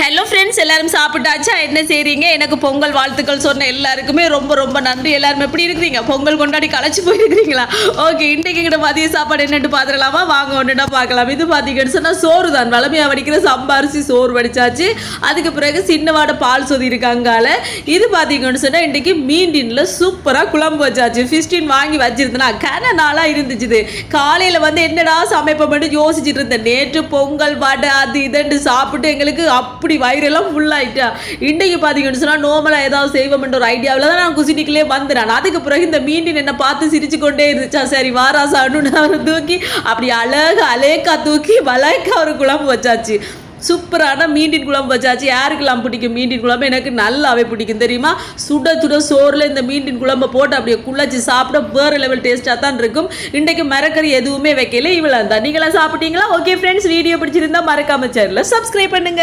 Hello friends, எல்லாரும் சாப்பிட்டாச்சா? என்ன செய்றீங்க? எனக்கு பொங்கல் வாழ்த்துக்கள் சொன்ன எல்லாருக்குமே ரொம்ப ரொம்ப நன்றி. எல்லாரும் எப்படி இருக்கிறீங்க? பொங்கல் கொண்டாடி களைச்சு போயிருக்கிறீங்களா? ஓகே, இன்றைக்கு கிட்ட மதிய சாப்பாடு என்னென்னு பார்த்துடலாமா? வாங்க ஒன்றுனா பார்க்கலாம். இது பார்த்தீங்கன்னு சொன்னால் சோறு தான். வளமையாக வடிக்கிற சம்பாரிசி சோறு வடிச்சாச்சு. அதுக்கு பிறகு சின்னவாட பால் சொதி இருக்காங்கால. இது பார்த்தீங்கன்னு சொன்னால் இன்றைக்கு மீண்டின்ல சூப்பராக குழம்பு வச்சாச்சு. 15 வாங்கி வச்சிருந்தேன்னா கன நாளாக இருந்துச்சு. காலையில் வந்து என்னடா சமைப்போம்னு யோசிச்சுட்டு இருந்தேன். நேற்று பொங்கல் வடை அது இதுன்னு சாப்பிட்டு எங்களுக்கு அப்படி வயிறெல்லாம் ஃபுல்லாகிட்டா. இன்றைக்கு பார்த்தீங்கன்னு சொன்னால் நோமலாக ஏதாவது செய்வோம்ன்ற ஒரு ஐடியாவில் தான் நான் குசினிக்குள்ளே வந்துடுறேன். அதுக்கு பிறகு இந்த மீண்டின் என்னை பார்த்து சிரிச்சு கொண்டே இருந்துச்சா. சரி வாராசான்னு அவரை தூக்கி அப்படி அலேக்கா தூக்கி வளைக்கா ஒரு குழம்பு வச்சாச்சு. சூப்பரான மீண்டின் குழம்பு வச்சாச்சு. யாருக்கெல்லாம் பிடிக்கும் மீண்டின் குழம்பு? எனக்கு நல்லாவே பிடிக்கும் தெரியுமா. சுட சுட சோறில் இந்த மீண்டின் குழம்பை போட்டு அப்படியே குழச்சி சாப்பிட வேறு லெவல் டேஸ்ட்டாக தான் இருக்கும். இன்றைக்கு மரக்கறி எதுவுமே வைக்கல. இவ்வளோ தான். நீங்களாம் சாப்பிட்டீங்களா? ஓகே ஃப்ரெண்ட்ஸ், வீடியோ பிடிச்சிருந்தா மறக்காம சேனலை சப்ஸ்கிரைப் பண்ணுங்க.